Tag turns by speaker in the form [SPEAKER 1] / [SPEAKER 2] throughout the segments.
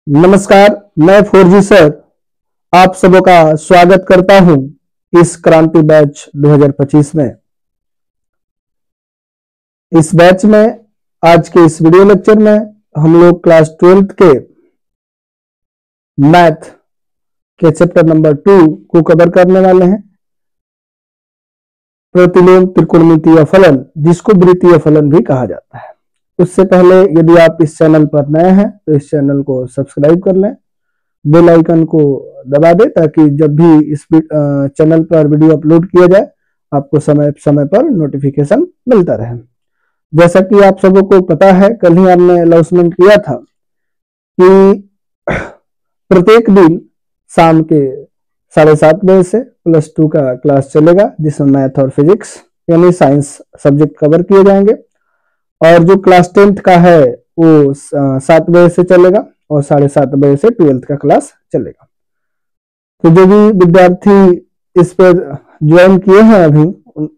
[SPEAKER 1] नमस्कार, मैं 4G sir आप सबों का स्वागत करता हूं इस क्रांति बैच 2025 में। इस बैच में आज के इस वीडियो लेक्चर में हम लोग क्लास 12th के मैथ के चैप्टर नंबर 2 को कवर करने वाले हैं। प्रतिलोम त्रिकोणमितीय फलन, जिसको वृत्तीय फलन भी कहा जाता है। उससे पहले यदि आप इस चैनल पर नए हैं तो इस चैनल को सब्सक्राइब कर लें, बेल आइकन को दबा दें ताकि जब भी इस चैनल पर वीडियो अपलोड किया जाए आपको समय समय पर नोटिफिकेशन मिलता रहे। जैसा कि आप सबों को पता है, कल ही हमने अनाउंसमेंट किया था कि प्रत्येक दिन शाम के 7:30 बजे से +2 का क्लास चलेगा, जिसमें मैथ और फिजिक्स यानी साइंस सब्जेक्ट कवर किए जाएंगे। और जो क्लास 10th का है वो 7 बजे से चलेगा और 7:30 बजे से 12th का क्लास चलेगा। तो जो भी विद्यार्थी इस पर ज्वाइन किए हैं अभी,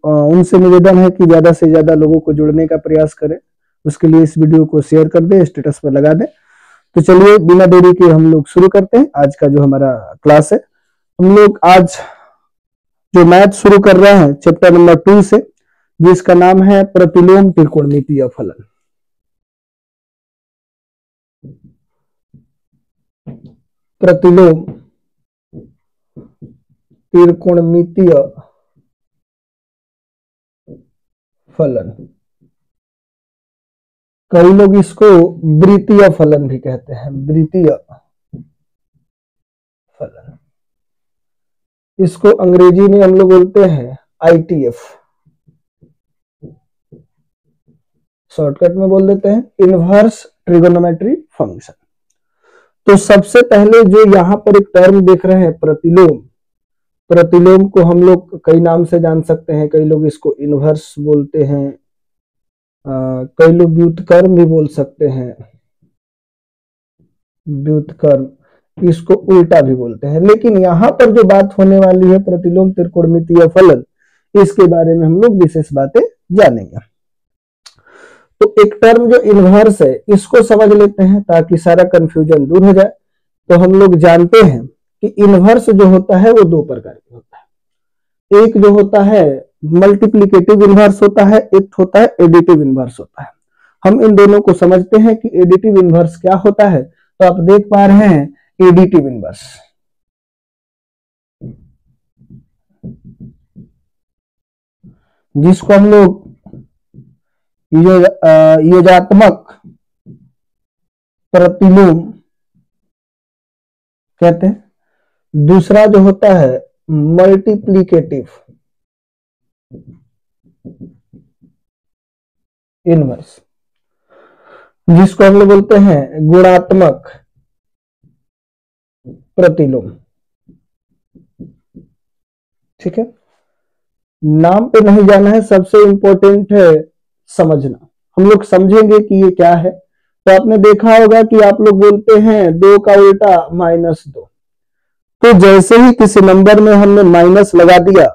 [SPEAKER 1] उनसे निवेदन है कि ज्यादा से ज्यादा लोगों को जुड़ने का प्रयास करें। उसके लिए इस वीडियो को शेयर कर दें, स्टेटस पर लगा दें। तो चलिए बिना देरी के हम लोग शुरू करते हैं आज का जो हमारा क्लास है। हम लोग आज जो मैथ शुरू कर रहे हैं चैप्टर नंबर 2 से, जिसका नाम है प्रतिलोम त्रिकोणमितीय फलन। प्रतिलोम त्रिकोणमितीय फलन, कई लोग इसको वृत्तीय फलन भी कहते हैं। वृत्तीय फलन, इसको अंग्रेजी में हम लोग बोलते हैं ITF, शॉर्टकट में बोल देते हैं इनवर्स ट्रिगोनोमेट्री फंक्शन। तो सबसे पहले जो यहाँ पर एक टर्म देख रहे हैं प्रतिलोम, प्रतिलोम को हम लोग कई नाम से जान सकते हैं। कई लोग इसको इनवर्स बोलते हैं, कई लोग व्युत्क्रम भी बोल सकते हैं, व्युत्क्रम, इसको उल्टा भी बोलते हैं। लेकिन यहाँ पर जो बात होने वाली है प्रतिलोम त्रिकोणमितीय फलन, इसके बारे में हम लोग विशेष बातें जानेंगे। तो एक टर्म जो इनवर्स है इसको समझ लेते हैं ताकि सारा कंफ्यूजन दूर हो जाए। तो हम लोग जानते हैं कि इनवर्स जो होता है वो 2 प्रकार के होता है। एक जो होता है मल्टीप्लिकेटिव इनवर्स होता है, एक होता है एडिटिव इनवर्स होता है। हम इन दोनों को समझते हैं कि एडिटिव इनवर्स क्या होता है। तो आप देख पा रहे हैं एडिटिव इनवर्स, जिसको हम लोग योगात्मक प्रतिलोम कहते हैं। दूसरा जो होता है मल्टीप्लिकेटिव इनवर्स, जिसको हम लोग बोलते हैं गुणात्मक प्रतिलोम। ठीक है, नाम पे नहीं जाना है, सबसे इंपॉर्टेंट है समझना। हम लोग समझेंगे कि ये क्या है। तो आपने देखा होगा कि आप लोग बोलते हैं 2 का उल्टा -2। तो जैसे ही किसी नंबर में हमने माइनस लगा दिया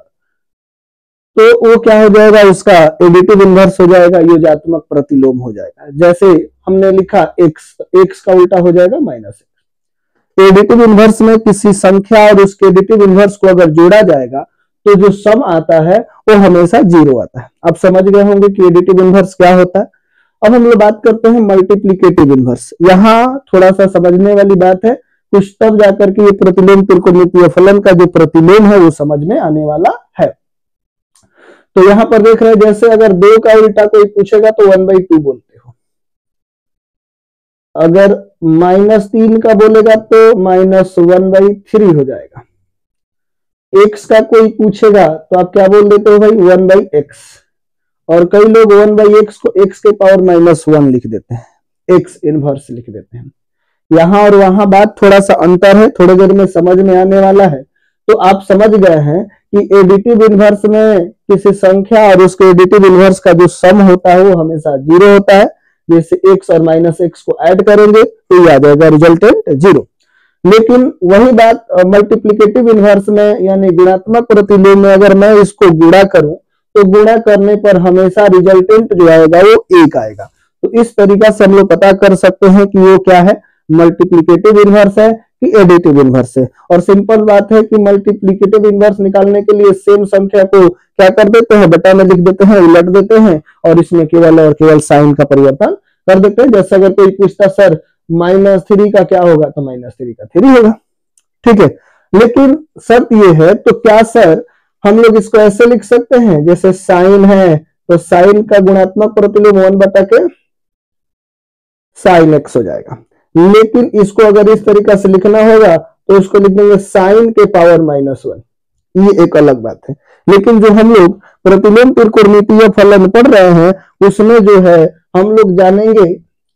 [SPEAKER 1] तो वो क्या हो जाएगा, उसका एडिटिव इनवर्स हो जाएगा, योगात्मक प्रतिलोम हो जाएगा। जैसे हमने लिखा x का उल्टा हो जाएगा -x। एडिटिव इनवर्स में किसी संख्या और उसके एडिटिव इनवर्स को अगर जोड़ा जाएगा तो जो सम आता है वो हमेशा 0 आता है। आप समझ गए होंगे कि एडिटिव इनवर्स क्या होता है। अब हम लोग बात करते हैं मल्टीप्लिकेटिव इनवर्स। यहाँ थोड़ा सा समझने वाली बात है, कुछ तब जाकर के ये प्रतिलोम त्रिकोणमितीय फलन का जो प्रतिलोम है वो समझ में आने वाला है। तो यहाँ पर देख रहे हैं, जैसे अगर 2 का उल्टा कोई पूछेगा तो 1/2 बोलते हो। अगर -3 का बोलेगा तो -1/3 हो जाएगा। x का कोई पूछेगा तो आप क्या बोल देते हो भाई, 1/x। और कई लोग 1/x को x के पावर -1 लिख देते हैं, x इनवर्स लिख देते हैं। यहां और वहां बात थोड़ा सा अंतर है, थोड़ी देर में समझ में आने वाला है। तो आप समझ गए हैं कि एडिटिव इनवर्स में किसी संख्या और उसके एडिटिव इनवर्स का जो सम होता है वो हमेशा 0 होता है। जैसे x और -x को ऐड करेंगे तो ये आ जाएगा रिजल्टेंट 0। लेकिन वही बात मल्टीप्लिकेटिव इनवर्स में यानी गुणात्मक प्रतिलोम में अगर मैं इसको गुणा करूं तो गुणा करने पर हमेशा रिजल्टेंट जो आएगा वो 1 आएगा। तो इस तरीका से हम लोग पता कर सकते हैं कि वो क्या है, मल्टीप्लिकेटिव इनवर्स है कि एडिटिव इनवर्स है। और सिंपल बात है कि मल्टीप्लिकेटिव इनवर्स निकालने के लिए सेम संख्या को क्या कर देते हैं, बटा में लिख देते हैं, उलट देते हैं और इसमें केवल और केवल साइन का परिवर्तन कर देते हैं। जैसे अगर कोई पूछता सर -3 का क्या होगा, तो -3 का 3 होगा, ठीक है। लेकिन शर्त ये है, तो क्या सर हम लोग इसको ऐसे लिख सकते हैं, जैसे साइन है तो साइन का गुणात्मक प्रतिलोम 1 बटा के साइन x हो जाएगा। लेकिन इसको अगर इस तरीका से लिखना होगा तो इसको लिख देंगे साइन के पावर -1, ये एक अलग बात है। लेकिन जो हम लोग प्रतिलोम त्रिकोणमितीय फलन पढ़ रहे हैं उसमें जो है हम लोग जानेंगे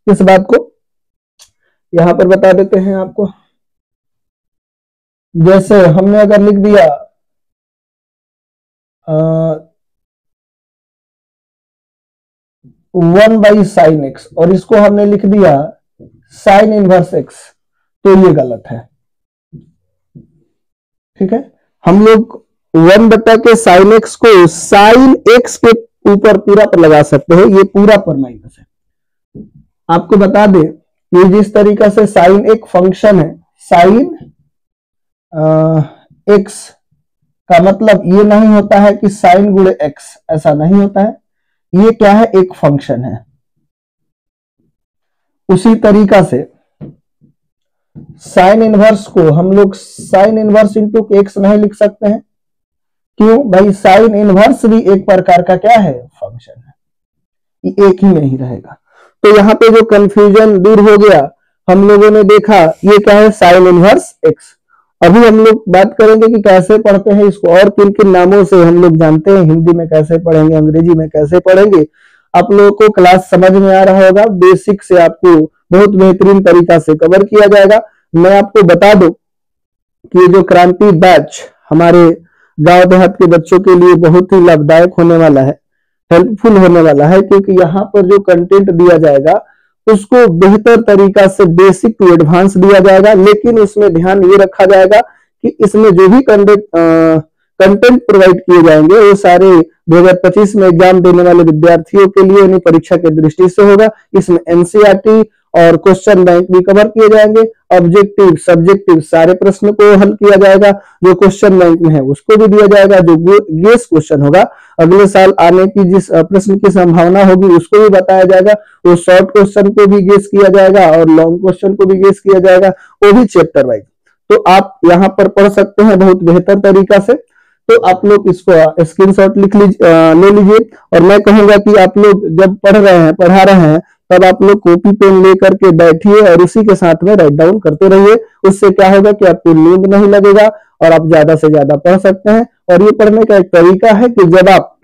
[SPEAKER 1] इस बात को, यहां पर बता देते हैं आपको। जैसे हमने अगर लिख दिया 1/sin x और इसको हमने लिख दिया साइन इनवर्स x, तो ये गलत है, ठीक है। हम लोग 1 बटा के साइन x को साइन x के ऊपर पूरा पर लगा सकते हैं, ये पूरा पर माइनस है। आपको बता दें ये जिस तरीका से साइन एक फंक्शन है, साइन x का मतलब ये नहीं होता है कि साइन गुणे x, ऐसा नहीं होता है, ये क्या है, एक फंक्शन है। उसी तरीका से साइन इनवर्स को हम लोग साइन इनवर्स इंटू एक्स नहीं लिख सकते हैं, क्यों भाई, साइन इनवर्स भी एक प्रकार का क्या है, फंक्शन है, ये एक ही में ही रहेगा। तो यहाँ पे जो कंफ्यूजन दूर हो गया, हम लोगों ने देखा ये क्या है, साइन इनवर्स एक्स। अभी हम लोग बात करेंगे कि कैसे पढ़ते हैं इसको और किन किन नामों से हम लोग जानते हैं, हिंदी में कैसे पढ़ेंगे, अंग्रेजी में कैसे पढ़ेंगे। आप लोगों को क्लास समझ में आ रहा होगा, बेसिक से आपको बहुत बेहतरीन तरीका से कवर किया जाएगा। मैं आपको बता दूं कि जो क्रांति बैच हमारे गांव देहात के बच्चों के लिए बहुत ही लाभदायक होने वाला है, हेल्पफुल होने वाला है, क्योंकि यहाँ पर जो कंटेंट दिया जाएगा उसको बेहतर तरीका से बेसिक टू एडवांस दिया जाएगा। लेकिन उसमें ध्यान ये रखा जाएगा कि इसमें जो भी कंटेंट प्रोवाइड किए जाएंगे वो सारे 2025 में एग्जाम देने वाले विद्यार्थियों के लिए यानी परीक्षा के दृष्टि से होगा। इसमें एनसीईआरटी और क्वेश्चन बैंक भी कवर किए जाएंगे, ऑब्जेक्टिव सब्जेक्टिव सारे प्रश्न को हल किया जाएगा, जो क्वेश्चन बैंक में है उसको भी दिया जाएगा, जो गेस क्वेश्चन होगा अगले साल आने की जिस प्रश्न की संभावना होगी उसको भी बताया जाएगा, वो शॉर्ट क्वेश्चन को भी गेस किया जाएगा और लॉन्ग क्वेश्चन को भी गेस किया जाएगा, वो भी चैप्टर वाइज। तो आप यहाँ पर पढ़ सकते हैं बहुत बेहतर तरीका से। तो आप लोग इसको स्क्रीनशॉट लिख ले लीजिए, और मैं कहूंगा कि आप लोग जब पढ़ा रहे हैं तब आप लोग कॉपी पेन लेकर के बैठिए और उसी के साथ में राइट डाउन करते रहिए। उससे क्या होगा कि आपको नींद नहीं लगेगा और आप ज्यादा से ज्यादा पढ़ सकते हैं। और ये पढ़ने का एक तरीका है कि जब आप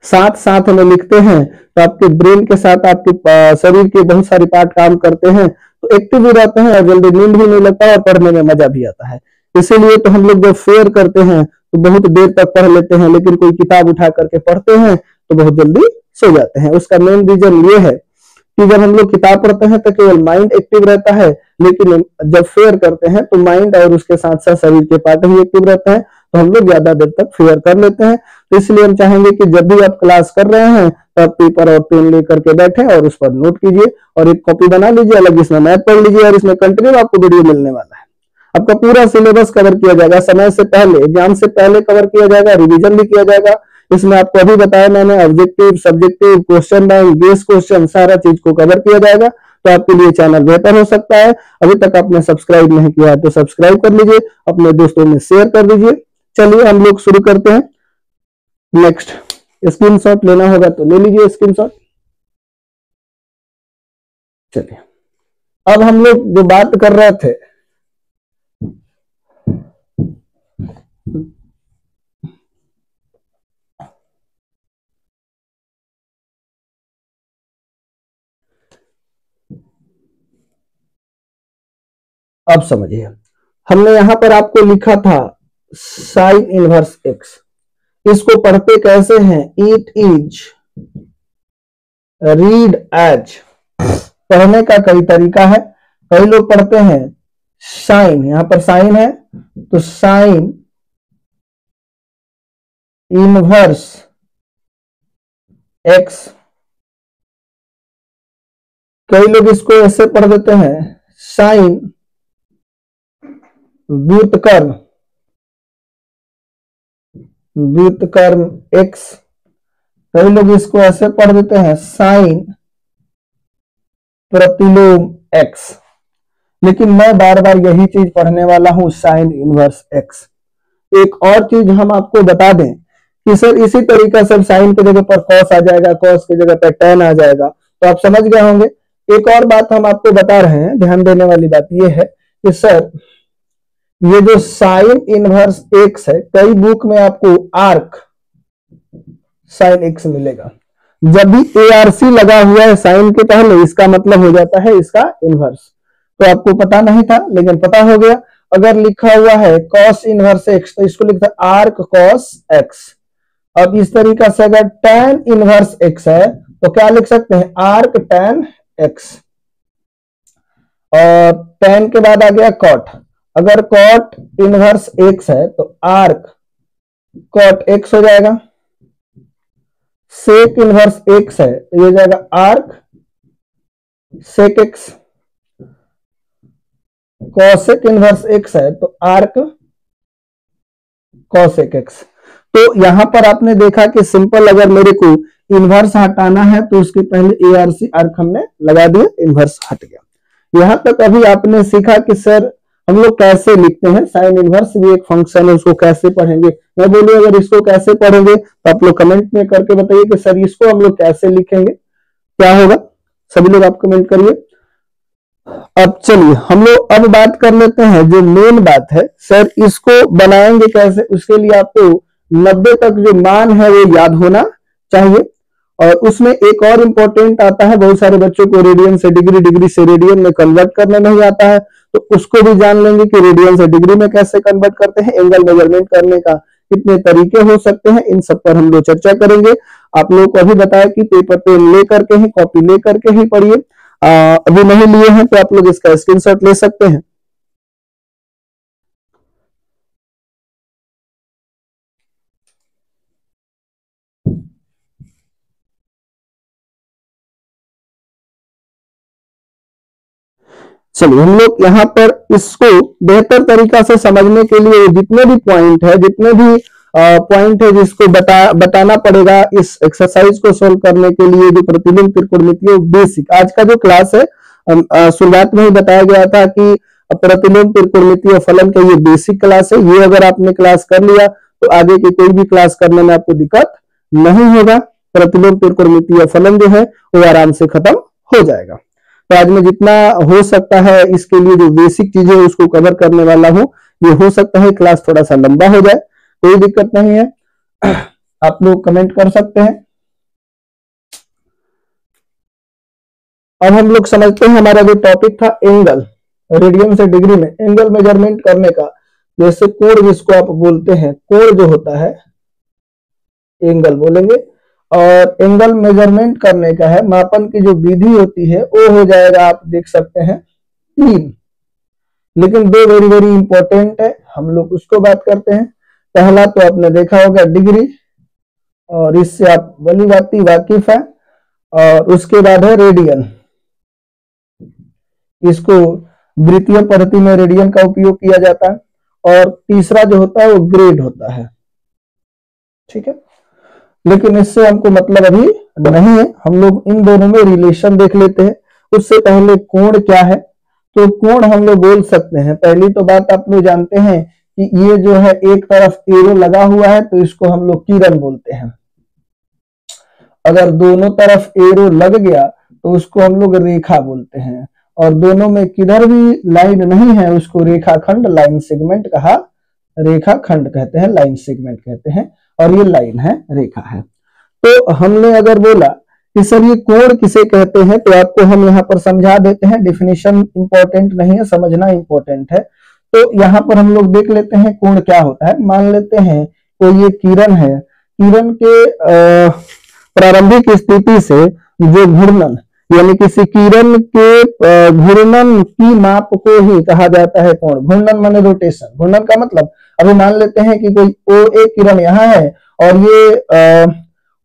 [SPEAKER 1] साथ साथ में लिखते हैं तो आपके ब्रेन के साथ आपके शरीर के बहुत सारे पार्ट काम करते हैं, तो एक्टिव भी रहते हैं और जल्दी नींद भी नहीं लगता और पढ़ने में मजा भी आता है। इसीलिए तो हम लोग जब फेयर करते हैं तो बहुत देर तक पढ़ लेते हैं, लेकिन कोई किताब उठा करके पढ़ते हैं तो बहुत जल्दी सो जाते हैं। उसका मेन रीजन ये है कि जब हम लोग किताब पढ़ते हैं तो केवल माइंड एक्टिव रहता है, लेकिन जब फेयर करते हैं तो माइंड और उसके साथ साथ शरीर के पार्ट भी एक्टिव रहते हैं, तो हम लोग ज्यादा देर तक फेयर कर लेते हैं। तो इसलिए हम चाहेंगे कि जब भी आप क्लास कर रहे हैं तब पेपर और पेन लेकर के बैठे और उस पर नोट कीजिए और एक कॉपी बना लीजिए, अलग इसमें मैथ पढ़ लीजिए और इसमें कंटिन्यू आपको वीडियो मिलने वाला है। आपका पूरा सिलेबस कवर किया जाएगा, समय से पहले, एग्जाम से पहले कवर किया जाएगा, रिवीजन भी किया जाएगा। इसमें आपको अभी बताया मैंने, objective subjective question bank guess question सारा चीज को कवर किया जाएगा। तो आपके लिए चैनल बेहतर हो सकता है। अभी तक आपने सब्सक्राइब नहीं किया है तो सब्सक्राइब कर लीजिए, अपने दोस्तों में शेयर कर दीजिए। चलिए हम लोग शुरू करते हैं। नेक्स्ट स्क्रीनशॉट लेना होगा तो ले लीजिए स्क्रीनशॉट। चलिए अब हम लोग जो बात कर रहे थे, अब समझिए, हमने यहां पर आपको लिखा था साइन इनवर्स एक्स, इसको पढ़ते कैसे हैं, इट इज रीड एज। पढ़ने का कई तरीका है, कई लोग पढ़ते हैं साइन, यहां पर साइन है तो साइन इनवर्स एक्स कई लोग इसको ऐसे पढ़ देते हैं साइन व्युत्क्रम एक्स, कई लोग इसको ऐसे पढ़ देते हैं साइन प्रतिलोम एक्स, लेकिन मैं बार बार यही चीज पढ़ने वाला हूं साइन इनवर्स एक्स। एक और चीज हम आपको बता दें कि सर इसी तरीका से साइन की जगह पर कॉस आ जाएगा, कॉस की जगह पर टेन आ जाएगा, तो आप समझ गए होंगे। एक और बात हम आपको बता रहे हैं, ध्यान देने वाली बात यह है कि सर ये जो साइन इनवर्स एक्स है, कई बुक में आपको आर्क साइन एक्स मिलेगा। जब भी ARC लगा हुआ है साइन के पहले, इसका मतलब हो जाता है इसका इनवर्स। तो आपको पता नहीं था लेकिन पता हो गया। अगर लिखा हुआ है कॉस इनवर्स एक्स तो इसको लिखता है आर्क कॉस एक्स। अब इस तरीका से अगर tan इनवर्स एक्स है तो क्या लिख सकते हैं, आर्क tan एक्स। और tan के बाद आ गया कॉट, अगर कॉट इनवर्स एक्स है तो आर्क कॉट एक्स हो जाएगा। सेक इनवर्स एक्स है तो ये हो जाएगा arc sec x. Cosec inverse x है तो आर्क कॉसेक एक्स। तो यहां पर आपने देखा कि सिंपल अगर मेरे को इनवर्स हटाना है तो उसके पहले ARC आर्क हमने लगा दिया, इनवर्स हट गया। यहां तक अभी आपने सीखा कि सर हम लोग कैसे लिखते हैं, साइन इनवर्स भी एक फंक्शन है, उसको कैसे पढ़ेंगे। मैं बोलूं अगर इसको कैसे पढ़ेंगे तो आप लोग कमेंट में करके बताइए कि सर इसको हम लोग कैसे लिखेंगे, क्या होगा। सभी लोग आप कमेंट करिए। अब चलिए हम लोग अब बात कर लेते हैं जो मेन बात है, सर इसको बनाएंगे कैसे। उसके लिए आपको 90 तक जो मान है वो याद होना चाहिए। और उसमें एक और इंपॉर्टेंट आता है, बहुत सारे बच्चों को रेडियन से डिग्री, डिग्री से रेडियन में कन्वर्ट करना नहीं आता है, तो उसको भी जान लेंगे कि रेडियन से डिग्री में कैसे कन्वर्ट करते हैं। एंगल मेजरमेंट करने का कितने तरीके हो सकते हैं, इन सब पर हम लोग चर्चा करेंगे। आप लोगों को अभी बताया कि पेपर पेन ले करके ही, कॉपी ले करके ही पढ़िए। अभी नहीं लिए हैं तो आप लोग इसका स्क्रीनशॉट ले सकते हैं। चलिए हम लोग यहाँ पर इसको बेहतर तरीका से समझने के लिए जितने भी पॉइंट है जिसको बताना पड़ेगा इस एक्सरसाइज को सोल्व करने के लिए, जो प्रतिलोम त्रिकोणमितीय बेसिक। आज का जो क्लास है शुरुआत में ही बताया गया था कि प्रतिलोम त्रिकोणमितीय फलन का ये बेसिक क्लास है। ये अगर आपने क्लास कर लिया तो आगे की कोई भी क्लास करने में आपको दिक्कत नहीं होगा। प्रतिलोम त्रिकोणमितीय फलन जो है वो आराम से खत्म हो जाएगा। तो आज मैं जितना हो सकता है इसके लिए जो बेसिक चीजें उसको कवर करने वाला हूं। ये हो सकता है क्लास थोड़ा सा लंबा हो जाए, कोई दिक्कत नहीं है, आप लोग कमेंट कर सकते हैं। अब हम लोग समझते हैं हमारा जो टॉपिक था एंगल, रेडियन से डिग्री में एंगल मेजरमेंट करने का। जैसे कोण जिसको आप बोलते हैं, कोण जो होता है एंगल बोलेंगे, और एंगल मेजरमेंट करने का है, मापन की जो विधि होती है वो हो जाएगा, आप देख सकते हैं 3, लेकिन 2 वेरी वेरी इंपॉर्टेंट है, हम लोग उसको बात करते हैं। पहला तो आपने देखा होगा डिग्री, और इससे आप भली भांति वाकिफ है। और उसके बाद है रेडियन, इसको वृत्तीय पद्धति में रेडियन का उपयोग किया जाता है। और तीसरा जो होता है वो ग्रेड होता है, ठीक है, लेकिन इससे हमको मतलब अभी नहीं है। हम लोग इन दोनों में रिलेशन देख लेते हैं। उससे पहले कोण क्या है, तो कोण हम लोग बोल सकते हैं। पहली तो बात आप लोग जानते हैं कि ये जो है एक तरफ एरो लगा हुआ है तो इसको हम लोग किरण बोलते हैं। अगर दोनों तरफ एरो लग गया तो उसको हम लोग रेखा बोलते हैं। और दोनों में किधर भी लाइन नहीं है उसको रेखाखंड, लाइन सेगमेंट कहा, रेखाखंड कहते हैं, लाइन सेगमेंट कहते हैं। और ये लाइन है, रेखा है। तो हमने अगर बोला कि सर ये कोण किसे कहते हैं, तो आपको हम यहाँ पर समझा देते हैं। डेफिनेशन इंपॉर्टेंट नहीं है, समझना इंपॉर्टेंट है। तो यहाँ पर हम लोग देख लेते हैं कोण क्या होता है। मान लेते हैं कोई ये किरण है, किरण के प्रारंभिक स्थिति से जो घूर्णन, यानी किसी किरण के घूर्णन की माप को ही कहा जाता है कोण। घूर्णन माने रोटेशन। घूर्णन का मतलब, अभी मान लेते हैं कि कोई ओ एक किरण यहाँ है और ये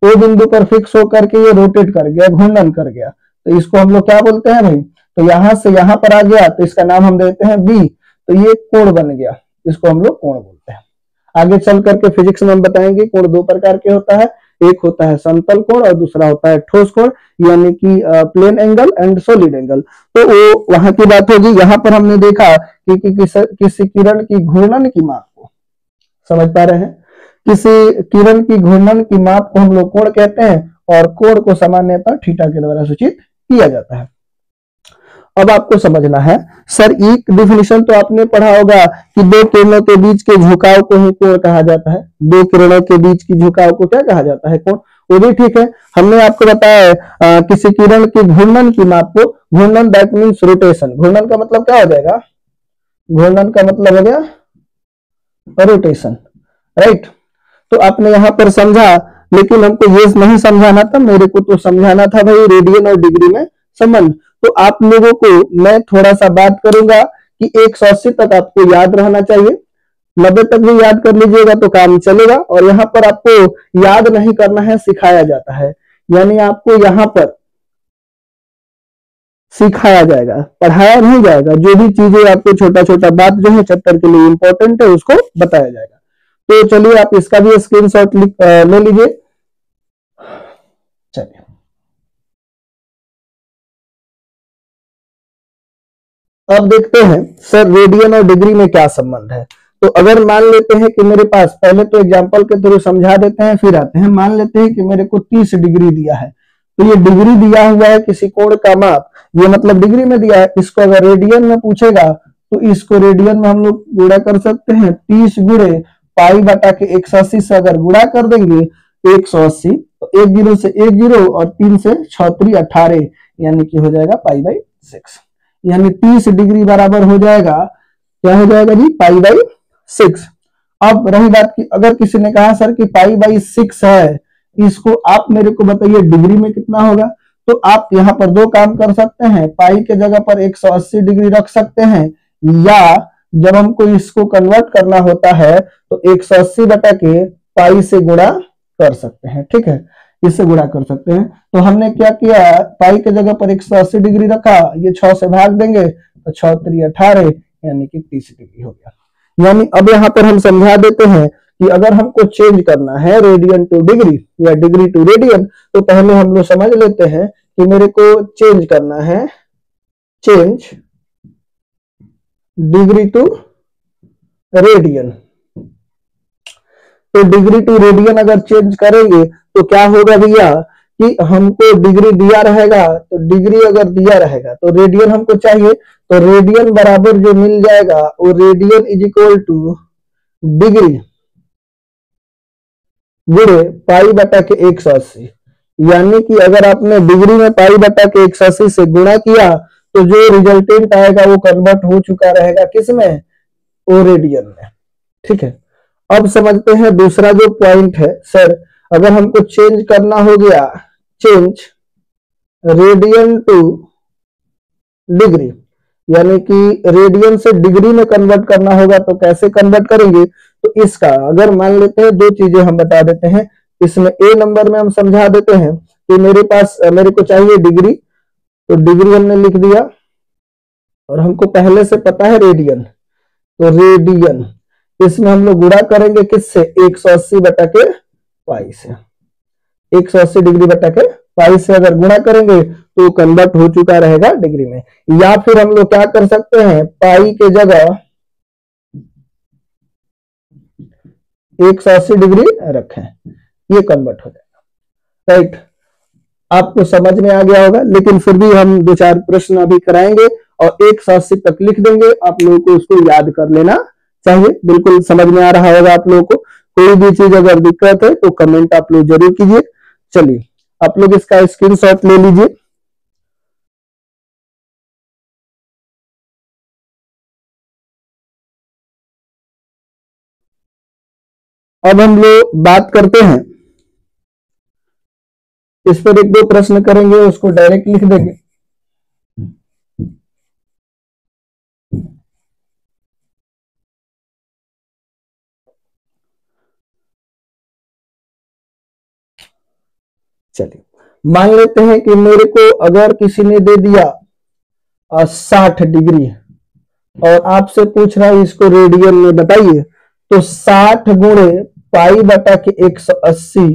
[SPEAKER 1] ओ बिंदु पर फिक्स होकर के ये रोटेट कर गया, घूर्णन कर गया, तो इसको हम लोग क्या बोलते हैं भाई, तो यहां से यहां पर आ गया तो इसका नाम हम देते हैं बी, तो ये कोण बन गया, इसको हम लोग कोण बोलते हैं। आगे चल करके फिजिक्स में हम बताएंगे कोण दो प्रकार के होता है, एक होता है समतल कोण और दूसरा होता है ठोस कोण, यानी कि plane angle and solid angle. तो वो वहां की बात होगी। यहाँ पर हमने देखा कि किसी किरण की घूर्णन की माप को, समझ पा रहे हैं, किसी किरण की घूर्णन की माप को हम लोग कोण कहते हैं, और कोण को सामान्यतः थीटा के द्वारा सूचित किया जाता है। अब आपको समझना है, सर एक डिफिनेशन तो आपने पढ़ा होगा कि दो किरणों के बीच के झुकाव को ही कोण कहा जाता है, दो किरणों के बीच की झुकाव को क्या कहा जाता है, कोण। वो भी ठीक है। हमने आपको बताया किसी किरण की घूर्णन की माप को, घूर्णन दैट मीन्स रोटेशन, घूर्णन का मतलब क्या हो जाएगा, घूर्णन का मतलब हो गया रोटेशन, राइट। तो आपने यहाँ पर समझा, लेकिन हमको ये नहीं समझाना था, मेरे को तो समझाना था भाई रेडियन और डिग्री में संबंध। तो आप लोगों को मैं थोड़ा सा बात करूंगा कि 180 तक आपको याद रहना चाहिए, 90 तक भी याद कर लीजिएगा तो काम चलेगा। और यहाँ पर आपको याद नहीं करना है, सिखाया जाता है, यानी आपको यहाँ पर सिखाया जाएगा, पढ़ाया नहीं जाएगा। जो भी चीजें आपको छोटा छोटा बात जो है चैप्टर के लिए इंपॉर्टेंट है उसको बताया जाएगा। तो चलिए आप इसका भी स्क्रीनशॉट ले लीजिए। चलिए अब देखते हैं सर रेडियन और डिग्री में क्या संबंध है। तो अगर मान लेते हैं कि मेरे पास, पहले तो एग्जांपल के थ्रू समझा देते हैं फिर आते हैं, मान लेते हैं कि मेरे को 30 डिग्री दिया है, तो ये डिग्री दिया हुआ है किसी कोण का माप, ये मतलब डिग्री में दिया है। इसको अगर रेडियन में पूछेगा तो इसको रेडियन में हम लोग गुणा कर सकते हैं, 30 गुणे पाई बटा के 180 से अगर गुणा कर देंगे 180, तो एक जीरो से एक जीरो और 3 से 6 18, यानी कि हो जाएगा पाई बाई 6, यानी 30 डिग्री बराबर हो जाएगा, क्या हो जाएगा जी, पाई बाई 6। अब रही बात की, अगर किसी ने कहा सर कि पाई बाई 6 है, इसको आप मेरे को बताइए डिग्री में कितना होगा। तो आप यहाँ पर दो काम कर सकते हैं, पाई के जगह पर 180 डिग्री रख सकते हैं, या जब हमको इसको कन्वर्ट करना होता है तो 180 बटा के पाई से गुणा कर सकते हैं, ठीक है, इससे गुणा कर सकते हैं। तो हमने क्या किया, पाई के जगह पर 180 डिग्री रखा, ये 6 से भाग देंगे तो 6 3 18, यानी कि 30 डिग्री हो गया। यानी अब यहाँ पर हम समझा देते हैं कि अगर हमको चेंज करना है रेडियन टू डिग्री या डिग्री टू रेडियन, तो पहले हम लोग समझ लेते हैं कि मेरे को चेंज करना है, चेंज डिग्री टू रेडियन। तो डिग्री टू रेडियन अगर चेंज करेंगे तो क्या होगा भैया, कि हमको डिग्री दिया रहेगा, तो डिग्री अगर दिया रहेगा तो रेडियन हमको चाहिए, तो रेडियन बराबर जो मिल जाएगा वो radian is equal two degree गुणे पाई बटा के 180, यानी कि अगर आपने डिग्री में पाई बटा के 180 से गुणा किया तो जो रिजल्टेंट आएगा वो कन्वर्ट हो चुका रहेगा किसमें, वो रेडियन में, ठीक है। अब समझते हैं दूसरा जो पॉइंट है, सर अगर हमको चेंज करना हो गया, चेंज रेडियन टू डिग्री, यानी कि रेडियन से डिग्री में कन्वर्ट करना होगा, तो कैसे कन्वर्ट करेंगे, तो इसका अगर मान लेते हैं, दो चीजें हम बता देते हैं इसमें, ए नंबर में हम समझा देते हैं कि मेरे पास, मेरे को चाहिए डिग्री, तो डिग्री हमने लिख दिया, और हमको पहले से पता है रेडियन, तो रेडियन, इसमें हम लोग गुणा करेंगे किससे, 180 बटा के पाई से, 180 डिग्री बटा के पाई से अगर गुणा करेंगे तो कन्वर्ट हो चुका रहेगा डिग्री में। या फिर हम लोग क्या कर सकते हैं, पाई के जगह 180 डिग्री रखें, ये कन्वर्ट हो जाएगा, राइट। आपको समझ में आ गया होगा, लेकिन फिर भी हम दो चार प्रश्न अभी कराएंगे और 180 तक लिख देंगे, आप लोगों को उसको याद कर लेना चाहिए। बिल्कुल समझ में आ रहा होगा आप लोगों को। कोई भी चीज अगर दिक्कत है तो कमेंट आप लोग जरूर कीजिए। चलिए आप लोग इसका स्क्रीनशॉट ले लीजिए। अब हम लोग बात करते हैं, इस पर एक दो प्रश्न करेंगे, उसको डायरेक्ट लिख देंगे। चलिए मान लेते हैं कि मेरे को अगर किसी ने दे दिया 60 डिग्री और आपसे पूछ रहा है इसको रेडियन में बताइए, तो 60 गुणे पाई बटा के 180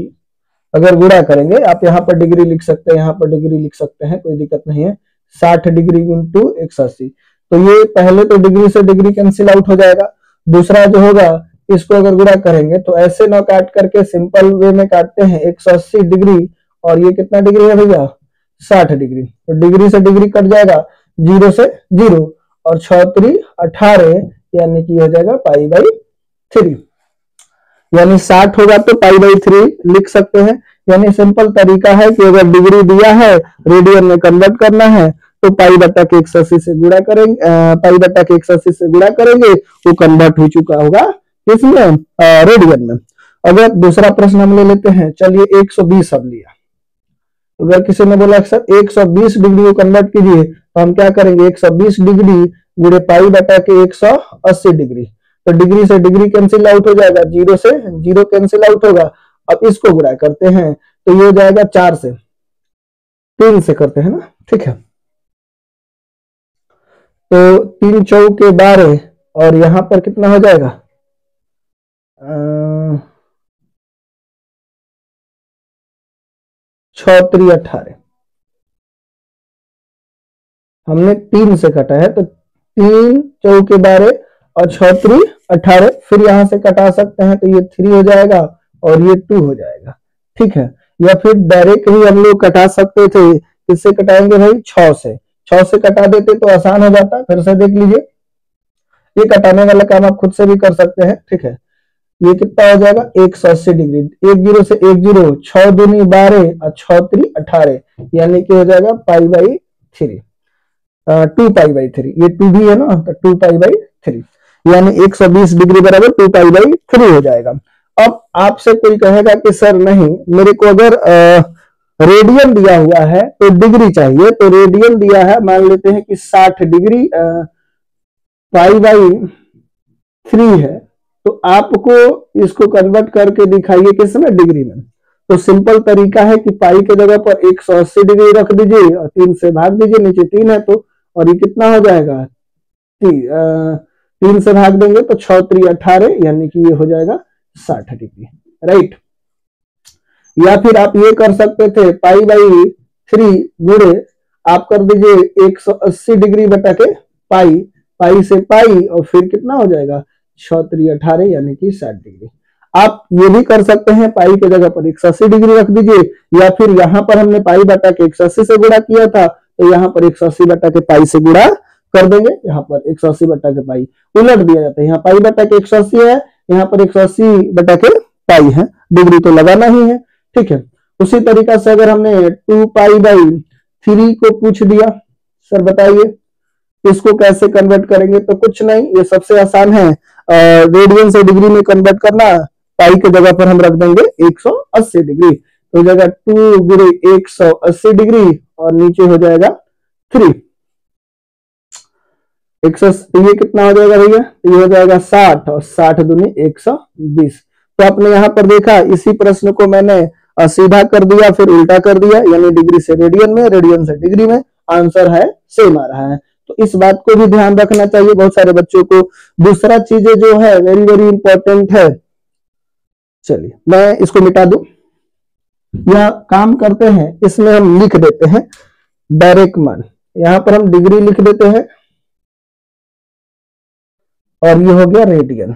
[SPEAKER 1] अगर गुणा करेंगे, आप यहाँ पर डिग्री लिख सकते हैं, यहाँ पर डिग्री लिख सकते हैं, कोई दिक्कत नहीं है। 60 डिग्री इंटू 180, तो ये पहले तो डिग्री से डिग्री कैंसिल आउट हो जाएगा। दूसरा जो होगा, इसको अगर गुणा करेंगे तो ऐसे ना काट करके सिंपल वे में काटते हैं, 180 डिग्री और ये कितना डिग्री है भैया, 60 डिग्री, तो डिग्री से डिग्री कट जाएगा, 0 से 0 और 6 18 यानी कि हो जाएगा पाई बाई 3, यानी 60 होगा तो पाई बाई 3 लिख सकते हैं। यानी सिंपल तरीका है कि अगर डिग्री दिया है, रेडियन में कन्वर्ट करना है, तो पाई बटा के 180 से गुणा करेंगे, पाई बटा के 180 से गुणा करेंगे, वो कन्वर्ट हो चुका होगा किसमें, रेडियन में। अगर दूसरा प्रश्न हम ले लेते हैं, चलिए 120 अब लिया, अगर किसी ने बोला सर 120 डिग्री को कन्वर्ट कीजिए, तो हम क्या करेंगे, 120 डिग्री गुणे पाई बटा के 180 डिग्री, तो डिग्री से डिग्री कैंसिल आउट हो जाएगा, 0 से 0 कैंसिल आउट होगा। अब इसको गुणा करते हैं तो ये हो जाएगा 4 से, 3 से करते हैं ना, ठीक है, तो 3 चौके 12 और यहां पर कितना हो जाएगा, 6 18, हमने 3 से कटा है, तो 3 चौके 12 और 6 18, फिर यहां से कटा सकते हैं, तो ये 3 हो जाएगा और ये 2 हो जाएगा, ठीक है। या फिर डायरेक्ट ही हम लोग कटा सकते थे, किससे कटाएंगे भाई, 6 से, 6 से कटा देते तो आसान हो जाता। फिर से देख लीजिए, ये कटाने वाला काम आप खुद से भी कर सकते हैं, ठीक है। ये कितना हो जाएगा, 180 डिग्री, 10 से 10, 6 दूनी 12 और 6 18, यानी कि हो जाएगा पाई बाई 3, 2 पाई बाई 3, ये 2 भी है ना, तो 2 पाई बाई 3, यानी 120 डिग्री बराबर 2 पाई बाई 3 हो जाएगा। अब आपसे कोई कहेगा कि सर नहीं, मेरे को अगर रेडियन दिया हुआ है तो डिग्री चाहिए, तो रेडियन दिया है, मान लेते हैं कि 60 डिग्री पाई बाई 3 है, तो आपको इसको कन्वर्ट करके दिखाइए किसमें, डिग्री में। तो सिंपल तरीका है कि पाई के जगह पर 180 डिग्री रख दीजिए और 3 से भाग दीजिए, नीचे 3 है तो, और ये कितना हो जाएगा, 3 से भाग देंगे तो 6 18, यानी कि ये हो जाएगा 60 डिग्री, राइट। या फिर आप ये कर सकते थे, पाई बाई 3 गुणे आप कर दीजिए 180 डिग्री बटा के पाई, पाई से पाई और फिर कितना हो जाएगा, 6 18, यानी कि 60 डिग्री। आप ये भी कर सकते हैं, पाई के जगह पर 180 डिग्री रख दीजिए, या फिर यहां पर हमने पाई बटा के 180 से गुणा किया था, तो यहाँ पर 180 बटा के पाई से गुणा कर देंगे, यहाँ पर 180 बटा के पाई उलट दिया जाता है, यहाँ पाई बटा के 180 है, यहाँ पर 180 बटा के पाई है, डिग्री तो लगाना ही है, ठीक है। उसी तरीका से अगर हमने 2 पाई बाई 3 को पूछ दिया, सर बताइए इसको कैसे कन्वर्ट करेंगे, तो कुछ नहीं, ये सबसे आसान है, रेडियन से डिग्री में कन्वर्ट करना, पाई के जगह पर हम रख देंगे 180 डिग्री, तो जगह 2 गुणे 180 डिग्री और नीचे हो जाएगा 3, ये कितना हो जाएगा भैया, ये हो जाएगा 60 और 60 दूनी 120। तो आपने यहाँ पर देखा, इसी प्रश्न को मैंने सीधा कर दिया फिर उल्टा कर दिया, यानी डिग्री से रेडियन में, रेडियन से डिग्री में, आंसर है सेम आ रहा है। तो इस बात को भी ध्यान रखना चाहिए बहुत सारे बच्चों को। दूसरा चीजें जो है वेरी वेरी इंपॉर्टेंट है, चलिए मैं इसको मिटा दूं, यह काम करते हैं, इसमें हम लिख देते हैं डायरेक्ट मान, यहां पर हम डिग्री लिख देते हैं और ये हो गया रेडियन।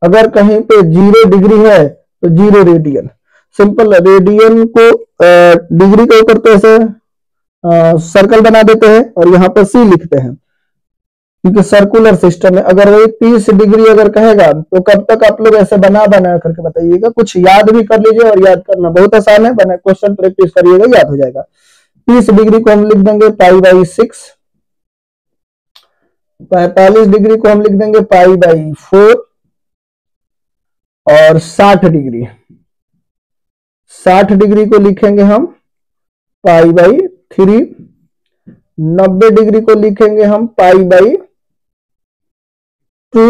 [SPEAKER 1] अगर कहीं पे 0 डिग्री है तो 0 रेडियन, सिंपल रेडियन को डिग्री के ऊपर तो ऐसे सर्कल बना देते हैं और यहाँ पर सी लिखते हैं, क्योंकि सर्कुलर सिस्टम है। अगर वही 30 डिग्री अगर कहेगा तो कब तक आप लोग ऐसे बना करके बताइएगा, कुछ याद भी कर लीजिए, और याद करना बहुत आसान है, बना क्वेश्चन प्रैक्टिस करिएगा, याद हो जाएगा। 30 डिग्री को हम लिख देंगे पाई बाई 6, 45 डिग्री को हम लिख देंगे पाई बाई 4, और 60 डिग्री को लिखेंगे हम पाई बाई 3, 90 डिग्री को लिखेंगे हम पाई बाई 2,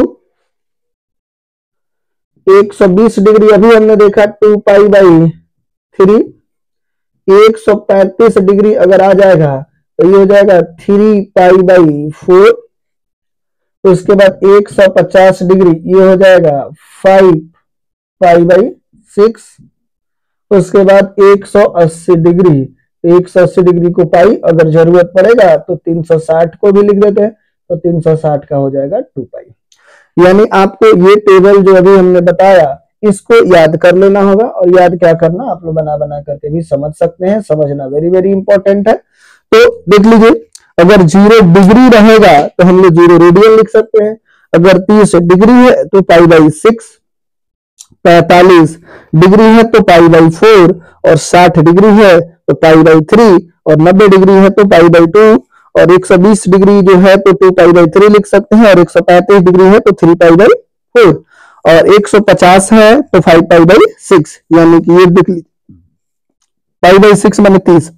[SPEAKER 1] 120 डिग्री अभी हमने देखा 2 पाई बाई 3, 135 डिग्री अगर आ जाएगा तो ये हो जाएगा 3π/4। उसके बाद 150 डिग्री ये हो जाएगा 5π/6। उसके बाद 180 डिग्री, 180 डिग्री को पाई, अगर जरूरत पड़ेगा तो 360 को भी लिख देते हैं, तो 360 का हो जाएगा 2π। यानी आपको ये टेबल जो अभी हमने बताया इसको याद कर लेना होगा, और याद क्या करना, आप लोग बना बना करके भी समझ सकते हैं, समझना वेरी वेरी इंपॉर्टेंट है। तो देख लीजिए, अगर 0 डिग्री रहेगा तो हम लोग 0 रेडियन लिख सकते हैं, अगर 30 डिग्री है तो π/6, 45 डिग्री है तो π/4, और 60 डिग्री है तो π/3, और 90 डिग्री है तो π/2, और 120 डिग्री जो है तो 2π/3 लिख सकते हैं, और 135 डिग्री है तो 3π/4, और 150 है तो 5π/6। यानी कि ये देख लीजिए, π/6 माने 30,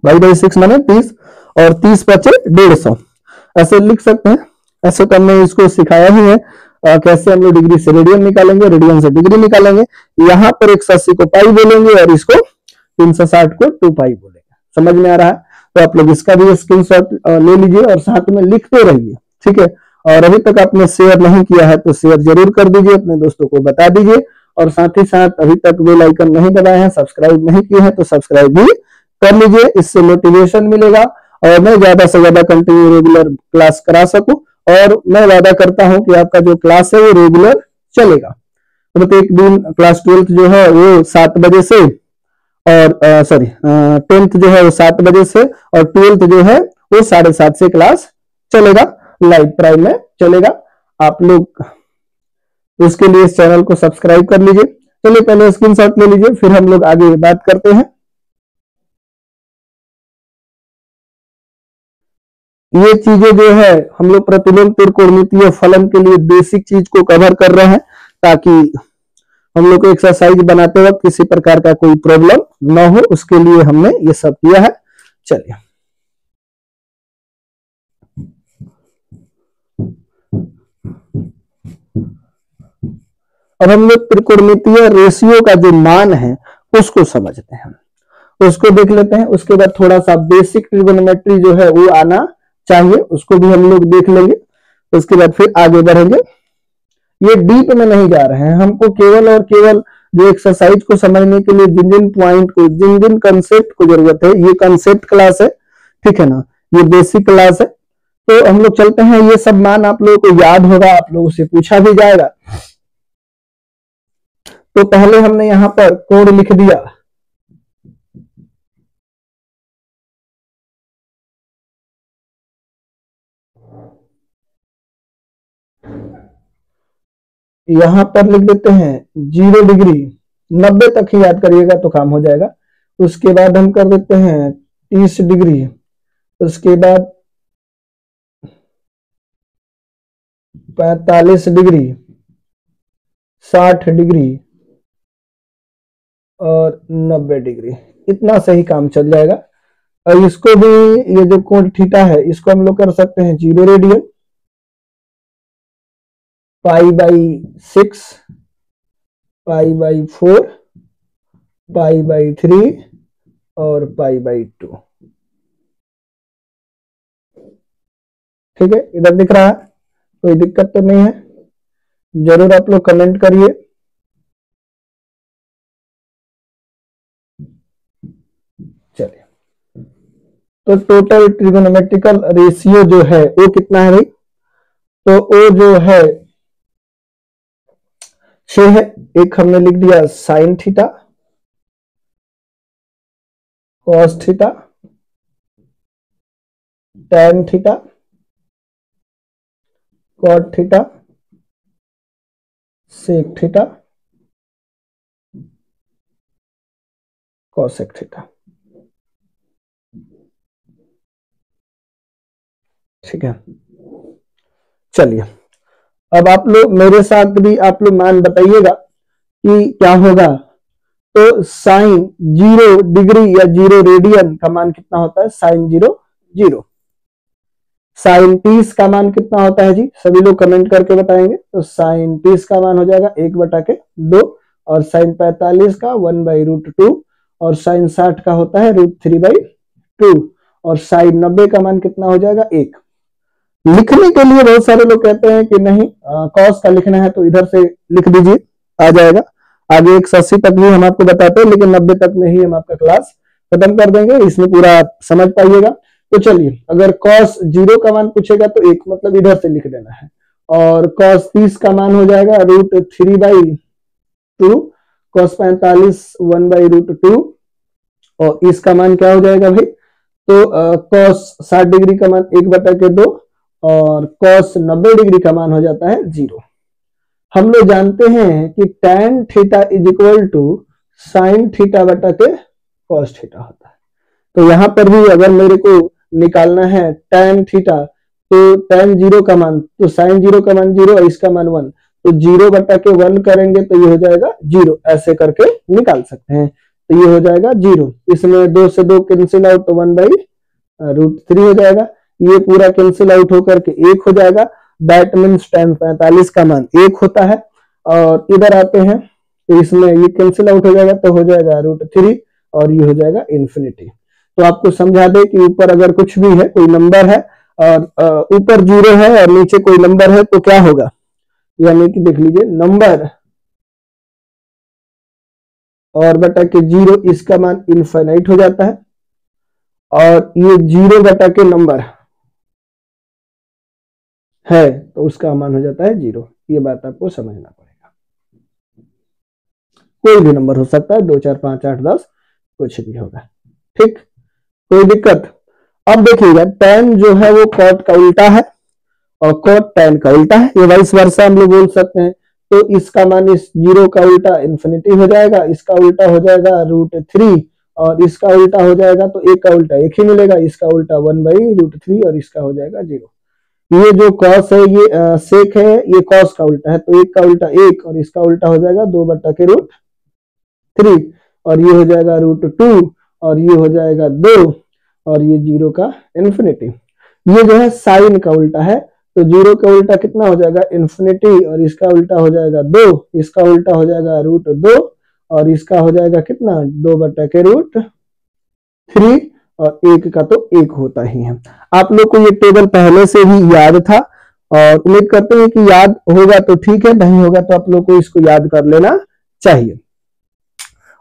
[SPEAKER 1] π/6 माने 30, और 30 बचे 150, ऐसे लिख सकते हैं। ऐसे तो हमने इसको सिखाया ही है कैसे हम लोग डिग्री से रेडियन निकालेंगे, रेडियन से डिग्री निकालेंगे। यहाँ पर 180 को पाई बोलेंगे और इसको 360 को 2π बोलेंगे। समझ में आ रहा है? तो आप लोग इसका भी स्क्रीनशॉट ले लीजिए और साथ में लिखते रहिए, ठीक है। और अभी तक आपने शेयर नहीं किया है तो शेयर जरूर कर दीजिए, अपने दोस्तों को बता दीजिए, और साथ ही साथ अभी तक बेल आइकन नहीं दबाए हैं, सब्सक्राइब नहीं किए हैं तो सब्सक्राइब भी कर लीजिए। इससे मोटिवेशन मिलेगा और मैं ज्यादा से ज्यादा कंटिन्यू रेगुलर क्लास करा सकूं, और मैं वादा करता हूं कि आपका जो क्लास है वो रेगुलर चलेगा। तो प्रत्येक दिन क्लास 12th जो है वो 7 बजे से, और 10th जो है वो 7 बजे से, और 12th जो है वो 7:30 से क्लास चलेगा, लाइव प्राइम में चलेगा। आप लोग उसके लिए इस चैनल को सब्सक्राइब कर लीजिए। चलिए पहले स्क्रीनशॉट ले लीजिए, फिर हम लोग आगे बात करते हैं। ये चीजें जो है हम लोग प्रतिलोम त्रिकोणमितीय फलन के लिए बेसिक चीज को कवर कर रहे हैं, ताकि हम लोग को एक्सरसाइज बनाते वक्त किसी प्रकार का कोई प्रॉब्लम ना हो, उसके लिए हमने ये सब किया है। चलिए अब हम लोग त्रिकोणमितीय रेशियो का जो मान है उसको समझते हैं, उसको देख लेते हैं। उसके बाद थोड़ा सा बेसिक ट्रिगोनोमेट्री जो है वो आना चाहिए, उसको भी हम लोग देख लेंगे। उसके बाद फिर आगे बढ़ेंगे। ये डीप में नहीं जा रहे हैं, हमको केवल और केवल जो एक्सरसाइज को समझने के लिए जिन जिन पॉइंट को, जिन जिन कंसेप्ट को जरूरत है, ये कंसेप्ट क्लास है, ठीक है ना, ये बेसिक क्लास है। तो हम लोग चलते हैं, ये सब मान आप लोगों को याद होगा, आप लोगों से पूछा भी जाएगा। तो पहले हमने यहां पर कोड लिख दिया, यहां पर लिख देते हैं 0 डिग्री, 90 तक ही याद करिएगा तो काम हो जाएगा। उसके बाद हम कर देते हैं 30 डिग्री, उसके बाद 45 डिग्री, 60 डिग्री और 90 डिग्री, इतना सही काम चल जाएगा। और इसको भी, ये जो कोण थीटा है इसको हम लोग कर सकते हैं 0 रेडियन, π/6, π/4, π/3 और π/2। ठीक है, इधर दिख रहा है, कोई दिक्कत तो नहीं है? जरूर आप लोग कमेंट करिए। चलिए, तो टोटल ट्रिगोनोमेट्रिकल रेशियो जो है वो कितना है भाई? तो वो जो है 6 है। एक हमने लिख दिया sine theta, cos theta, tan theta, cot theta, sec theta, cosec theta. ठीक है, चलिए अब आप लोग मेरे साथ भी आप लोग मान बताइएगा कि क्या होगा। तो साइन 0 डिग्री या 0 रेडियन का मान कितना होता है? साइन 0 0। साइन 30 का मान कितना होता है जी? सभी लोग कमेंट करके बताएंगे। तो साइन 30 का मान हो जाएगा 1/2, और साइन 45 का 1/√2, और साइन 60 का होता है √3/2 और साइन 90 का मान कितना हो जाएगा 1। लिखने के लिए बहुत सारे लोग कहते हैं कि नहीं कॉस का लिखना है तो इधर से लिख दीजिए आ जाएगा। आगे 180 तक भी हम आपको बताते हैं, लेकिन 90 तक में ही हम आपका क्लास खत्म कर देंगे, इसमें पूरा आप समझ पाइएगा। तो चलिए, अगर cos 0 का मान पूछेगा तो 1 मतलब इधर से लिख देना है, और cos 30 का मान हो जाएगा √3/2, cos 45 1/√2, और इसका मान क्या हो जाएगा भाई, तो cos 60 डिग्री का मान 1/2 और cos 90 डिग्री का मान हो जाता है 0। हम लोग जानते हैं कि tan theta is equal to sine theta बटा के cos थीटा होता है। तो यहां पर भी अगर मेरे को निकालना है tan थीटा, तो tan 0 का मान, तो साइन 0 का मान 0 और इसका मान 1, तो 0/1 करेंगे तो ये हो जाएगा 0, ऐसे करके निकाल सकते हैं। तो ये हो जाएगा 0, इसमें 2 से 2 कैंसिल आउट तो 1/√3 हो जाएगा, ये पूरा कैंसिल आउट होकर के 1 हो जाएगा। दैट मीन्स tan 45 का मान 1 होता है। और इधर आते हैं तो इसमें ये कैंसिल आउट हो जाएगा तो हो जाएगा √3 और ये हो जाएगा इन्फिनिटी। तो आपको समझा दे कि ऊपर अगर कुछ भी है, कोई नंबर है और ऊपर 0 है और नीचे कोई नंबर है तो क्या होगा, यानी कि देख लीजिए नंबर और बटा के 0, इसका मान इनफाइनाइट हो जाता है, और ये 0/के नंबर है तो उसका मान हो जाता है 0। ये बात आपको समझना पड़ेगा। कोई भी नंबर हो सकता है, 2 4 5 8 10 कुछ भी होगा, ठीक, कोई दिक्कत। अब देखिएगा tan जो है वो cot का उल्टा है और cot tan का उल्टा है, ये वाइस वर्सा हम लोग बोल सकते हैं। तो इसका मान इस 0 का उल्टा इन्फिनिटी हो जाएगा, इसका उल्टा हो जाएगा √3 और इसका उल्टा हो जाएगा, तो 1 का उल्टा 1 ही मिलेगा, इसका उल्टा 1/√3 और इसका हो जाएगा 0। ये जो cos है ये सेक है, ये cos का उल्टा है, तो 1 का उल्टा 1 और इसका उल्टा हो जाएगा 2/√3 और ये हो जाएगा √2 और ये हो जाएगा 2 और ये 0 का इन्फिनिटी। ये जो है साइन का उल्टा है, तो 0 का उल्टा कितना हो जाएगा इन्फिनिटी और इसका उल्टा हो जाएगा 2, इसका उल्टा हो जाएगा √2 और इसका हो जाएगा कितना 2/√3 और 1 का तो 1 होता ही है। आप लोग को ये टेबल पहले से ही याद था और उम्मीद करते हैं कि याद होगा तो ठीक है, नहीं होगा तो आप लोग को इसको याद कर लेना चाहिए।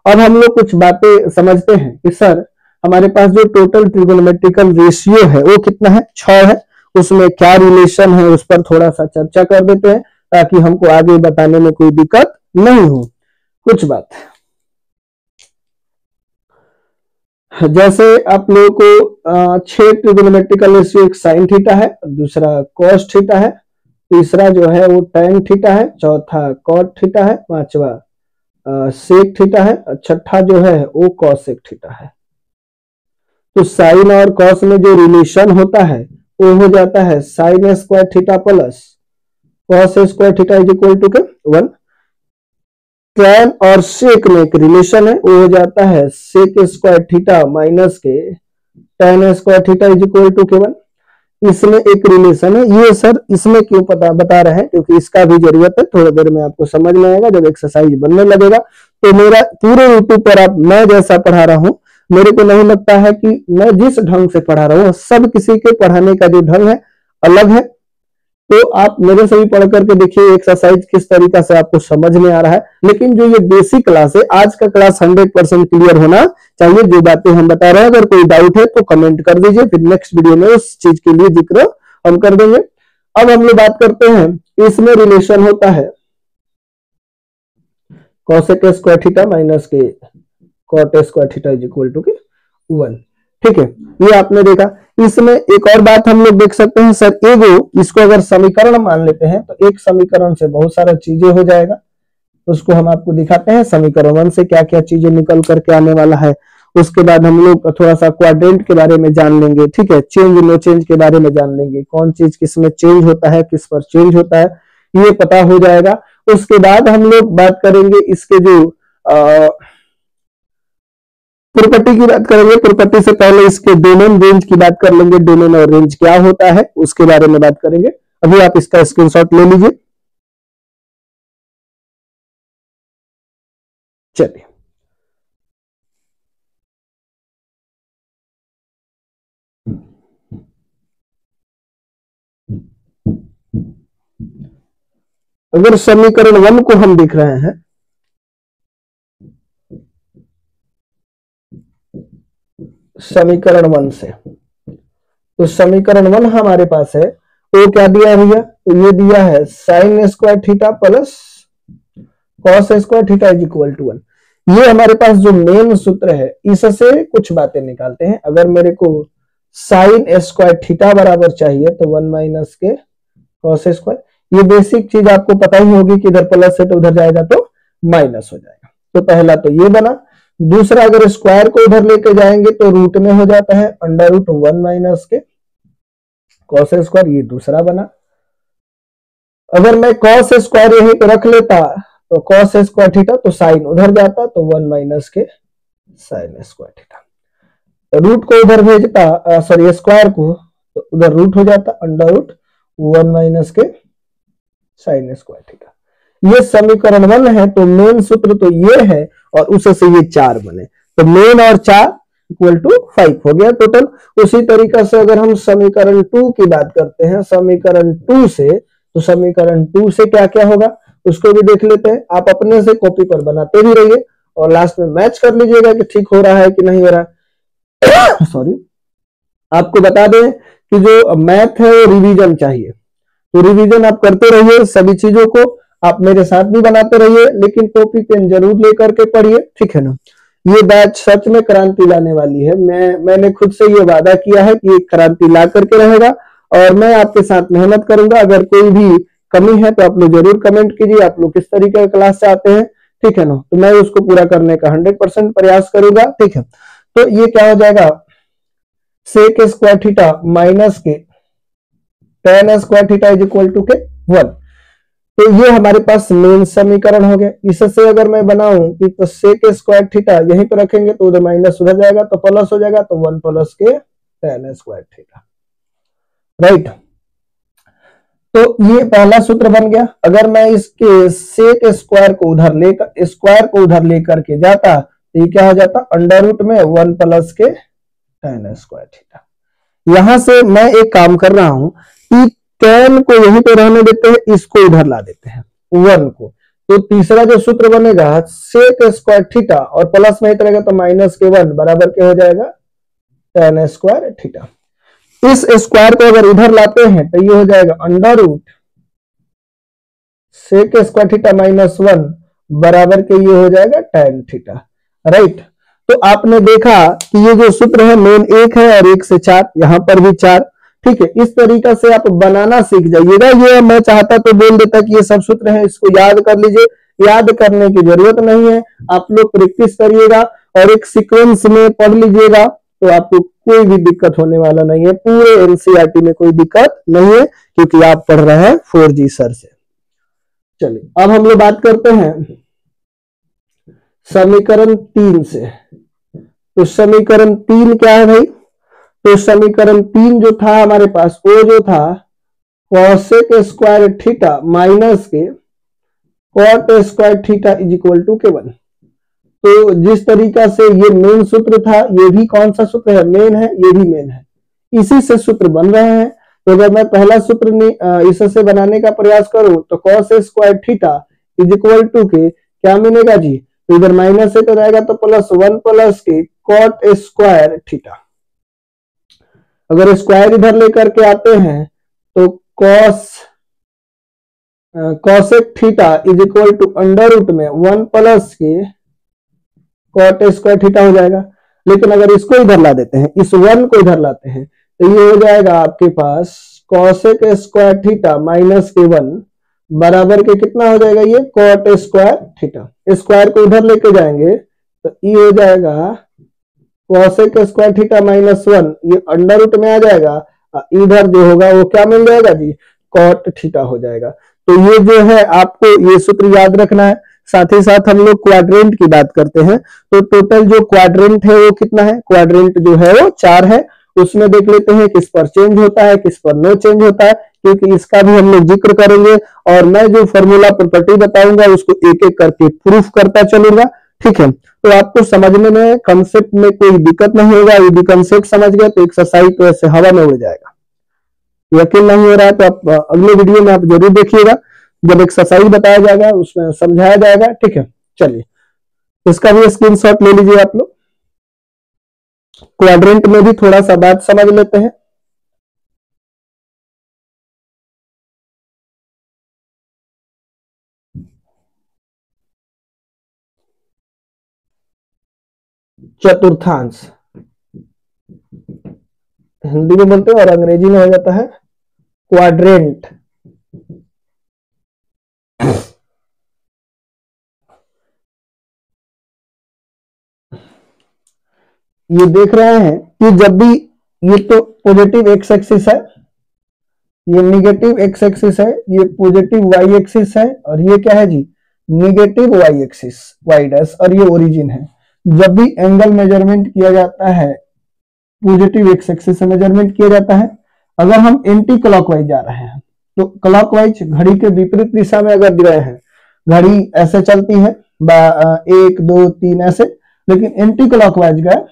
[SPEAKER 1] अब हम लोग कुछ बातें समझते हैं कि सर हमारे पास जो टोटल ट्रिगोनोमेट्रिकल रेशियो है वो कितना है, 6 है, उसमें क्या रिलेशन है उस पर थोड़ा सा चर्चा कर देते हैं ताकि हमको आगे बताने में कोई दिक्कत नहीं हो। कुछ बात जैसे आप लोगों को 6 ट्रिगोनोमेट्रिकल रेशियो, एक साइन थीटा है, दूसरा cos थीटा है, तीसरा जो है वो tan थीटा है, चौथा cot थीटा है, पांचवा सेक थीटा है, छठा जो है वो cosec थीटा है। तो साइन और cos में जो रिलेशन होता है वो हो जाता है sine square theta plus cos square theta is equal to के 1। tan और सेक में एक रिलेशन है, वो हो जाता है सेक स्क्वायर थीटा माइनस के tan square theta is equal to के 1। इसमें एक रिलेशन है, ये सर इसमें क्यों बता रहे हैं, क्योंकि इसका भी जरूरत है, थोड़ी देर में आपको समझ में आएगा जब एक्सरसाइज बनने लगेगा। तो मेरा पूरे यूट्यूब पर आप मैं जैसा पढ़ा रहा हूं, मेरे को नहीं लगता है कि मैं जिस ढंग से पढ़ा रहा हूँ, सब किसी के पढ़ाने का जो ढंग है अलग है। तो आप मेरे से भी पढ़ करके देखिए एक्सरसाइज किस तरीका से आपको समझ में आ रहा है। लेकिन जो ये बेसिक क्लास है, आज का क्लास 100% क्लियर होना चाहिए। जो बातें हम बता रहे हैं, अगर कोई डाउट है तो कमेंट कर दीजिए, फिर नेक्स्ट वीडियो में उस चीज के लिए जिक्र हम कर देंगे। अब हम लोग बात करते हैं, इसमें रिलेशन होता है cosec स्क्वायर थीटा माइनस के cot square theta is equal to के 1। ठीक है, ये आपने देखा। इसमें एक और बात हम लोग देख सकते हैं, सर एगो इसको अगर समीकरण मान लेते हैं तो एक समीकरण से बहुत सारा चीजें हो जाएगा, उसको हम आपको दिखाते हैं समीकरण 1 से क्या क्या चीजें निकल करके आने वाला है। उसके बाद हम लोग थोड़ा सा क्वाड्रेंट के बारे में जान लेंगे, ठीक है, चेंज नो चेंज के बारे में जान लेंगे, कौन चीज किस में चेंज होता है, किस पर चेंज होता है, ये पता हो जाएगा। उसके बाद हम लोग बात करेंगे इसके जो प्रॉपर्टी की बात करेंगे। प्रॉपर्टी से पहले इसके डोमेन रेंज की बात कर लेंगे, डोमेन और रेंज क्या होता है उसके बारे में बात करेंगे। अभी आप इसका स्क्रीनशॉट ले लीजिए। चलिए, अगर समीकरण 1 को हम देख रहे हैं, समीकरण 1 से, तो समीकरण 1 हमारे पास है, वो क्या दिया है भैया, तो ये दिया है sine square theta plus cos square theta is equal to 1। ये हमारे पास जो मेन सूत्र है, इससे कुछ बातें निकालते हैं। अगर मेरे को साइन स्क्वायर थीटा बराबर चाहिए तो 1 माइनस के कॉस स्क्वायर, ये बेसिक चीज आपको पता ही होगी कि इधर प्लस है तो उधर जाएगा तो माइनस हो जाएगा। तो पहला तो ये बना। दूसरा, अगर स्क्वायर को उधर लेके जाएंगे तो रूट में हो जाता है अंडर रूट 1 माइनस के कॉस स्क्वायर, ये दूसरा बना। अगर मैं कॉस स्क्वायर यहीं पे रख लेता तो कॉस स्क्वायर थीटा, तो साइन उधर जाता तो 1 माइनस के साइन स्क्वायर थीटा। रूट को उधर भेजता, सॉरी स्क्वायर को, तो उधर रूट हो जाता अंडर रूट 1 माइनस के साइन स्क्वायर थीटा। ये समीकरण 1 है। तो मेन सूत्र तो ये है और उससे ये 4 बने, तो मेन और 4 इक्वल टू 5 हो गया टोटल। उसी तरीका से अगर हम समीकरण 2 की बात करते हैं, समीकरण 2 से, तो समीकरण 2 से क्या क्या होगा उसको भी देख लेते हैं। आप अपने से कॉपी पर बनाते भी रहिए और लास्ट में मैच कर लीजिएगा कि ठीक हो रहा है कि नहीं हो रहा है। सॉरी, आपको बता दें कि जो मैथ है वो रिवीजन चाहिए, तो रिवीजन आप करते रहिए सभी चीजों को, आप मेरे साथ भी बनाते रहिए, लेकिन कॉपी पेन जरूर लेकर के पढ़िए, ठीक है ना। ये बैच सच में क्रांति लाने वाली है। मैंने खुद से ये वादा किया है कि ये क्रांति ला करके रहेगा और मैं आपके साथ मेहनत करूंगा। अगर कोई भी कमी है तो आप लोग जरूर कमेंट कीजिए, आप लोग किस तरीके का क्लास चाहते हैं, ठीक है ना। तो मैं उसको पूरा करने का 100% प्रयास करूंगा, ठीक है। तो ये क्या हो जाएगा, सेक स्क्वायर थीटा माइनस के tan square theta is equal to के 1। तो ये हमारे पास मेन समीकरण हो गया। इससे अगर मैं बनाऊं कि तो सेक स्क्वायर थीटा यहीं पर रखेंगे तो उधर माइनस उधर जाएगा तो प्लस हो जाएगा, तो 1 प्लस के tan स्क्वायर थीटा, राइट। तो ये पहला सूत्र बन गया। अगर मैं इसके सेक स्क्वायर को उधर लेकर के जाता तो ये क्या हो जाता, अंडर रूट में 1 प्लस के tan स्क्वायर थीटा। यहां से मैं एक काम कर रहा हूं कि tan को यहीं पे रहने देते हैं, इसको उधर ला देते हैं 1 को। तो तीसरा जो सूत्र बनेगा सेक स्क्वायर थीटा और प्लस में रहेगा तो माइनस के 1 बराबर क्या हो जाएगा tan स्क्वायर थीटा। इस स्क्वायर को अगर इधर लाते हैं तो ये हो जाएगा under root sec square theta minus 1 बराबर के ये हो जाएगा tan थीटा, राइट। तो आपने देखा कि ये जो सूत्र है मेन 1 है और 1 से 4, यहां पर भी 4, ठीक है। इस तरीका से आप बनाना सीख जाइएगा। ये मैं चाहता तो बोल देता कि ये सब सूत्र है, इसको याद कर लीजिए, याद करने की जरूरत नहीं है। आप लोग प्रैक्टिस करिएगा और एक सीक्वेंस में पढ़ लीजिएगा तो आपको कोई भी दिक्कत होने वाला नहीं है। पूरे एनसीईआरटी में कोई दिक्कत नहीं है क्योंकि आप पढ़ रहे हैं 4G सर से। चलिए अब हम लोग बात करते हैं समीकरण 3 से। तो समीकरण 3 क्या है भाई, तो समीकरण 3 जो था हमारे पास वो जो था कॉसेक स्क्वायर थीटा माइनस के cot square theta is equal to के 1। तो जिस तरीका से ये मेन सूत्र था, ये भी कौन सा सूत्र है, मेन है, ये भी मेन है, इसी से सूत्र बन रहे हैं। तो अगर मैं पहला सूत्र इससे बनाने का प्रयास करूं तो cos square theta is equal to के क्या मिलेगा जी, तो इधर माइनस है तो रहेगा तो प्लस 1 प्लस के कॉट स्क्वायर थीटा। अगर स्क्वायर इधर लेकर के आते हैं तो cosec theta is equal to under root में 1 प्लस के कॉट स्क्वायर थीटा हो जाएगा। लेकिन अगर इसको इधर ला देते हैं, इस 1 को इधर लाते हैं तो ये हो जाएगा आपके पास कॉसेक स्क्वायर थीटा माइनस के 1 बराबर के कितना हो जाएगा, ये कॉट स्क्वायर थीटा। स्क्वायर को इधर लेके जाएंगे तो ये हो जाएगा कॉसेक स्क्वायर थीटा माइनस 1, ये अंडर रूट में आ जाएगा, इधर जो होगा वो क्या मिल जाएगा जी, कॉट थीटा हो जाएगा। तो ये जो है आपको ये सूत्र याद रखना है। साथ ही साथ हम लोग क्वाड्रेंट की बात करते हैं तो टोटल जो क्वाड्रेंट है वो कितना है, क्वाड्रेंट जो है वो 4 है। उसमें देख लेते हैं किस पर चेंज होता है किस पर नो चेंज होता है, क्योंकि इसका भी हम लोग जिक्र करेंगे और मैं जो फॉर्मूला प्रॉपर्टी बताऊंगा उसको एक एक करके प्रूफ करता चलूंगा, ठीक है। तो आपको समझने में कंसेप्ट में कोई दिक्कत नहीं होगा। यदि कंसेप्ट समझ गए तो एक्सरसाइज तो ऐसे हवा में उड़ जाएगा। यकीन नहीं हो रहा है तो आप अगले वीडियो में आप जरूर देखिएगा। जब एक्सरसाइज बताया जाएगा उसमें समझाया जाएगा। ठीक है, चलिए इसका भी स्क्रीनशॉट ले लीजिए आप लोग। क्वाड्रेंट में भी थोड़ा सा बात समझ लेते हैं। चतुर्थांश हिंदी में बोलते हैं और अंग्रेजी में हो जाता है क्वाड्रेंट। ये देख रहे हैं कि जब भी ये तो पॉजिटिव एक्स एक्सिस है, ये निगेटिव एक्स एक्सिस है, ये पॉजिटिव वाई एक्सिस है और ये क्या है जी, negative Y axis Y dash, और ये ओरिजिन है। जब भी एंगल मेजरमेंट किया जाता है पॉजिटिव एक्स एक्सिस से मेजरमेंट किया जाता है। अगर हम एंटी क्लॉकवाइज जा रहे हैं तो क्लॉकवाइज घड़ी के विपरीत दिशा में अगर गए हैं, घड़ी ऐसे चलती है 1 2 3 ऐसे, लेकिन एंटी क्लॉकवाइज गए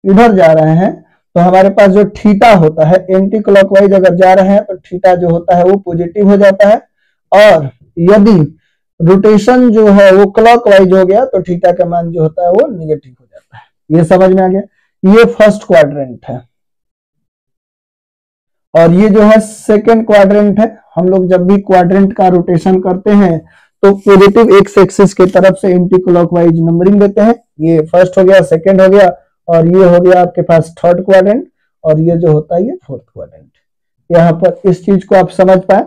[SPEAKER 1] इधर जा रहे हैं तो हमारे पास जो थीटा होता है, एंटी क्लॉकवाइज अगर जा रहे हैं तो थीटा जो होता है वो पॉजिटिव हो जाता है, और यदि रोटेशन जो है वो क्लॉकवाइज हो गया तो थीटा का मान जो होता है वो निगेटिव हो जाता है। ये समझ में आ गया, ये फर्स्ट क्वाड्रेंट है और ये जो है सेकेंड क्वाड्रेंट है। हम लोग जब भी क्वाड्रेंट का रोटेशन करते हैं तो पॉजिटिव एक्स एक्सिस की तरफ से एंटी क्लॉकवाइज नंबरिंग देते हैं। ये फर्स्ट हो गया, सेकेंड हो गया, और ये हो गया आपके पास थर्ड क्वाड्रेंट, और ये जो होता है ये फोर्थ क्वाड्रेंट। यहाँ पर इस चीज को आप समझ पाए।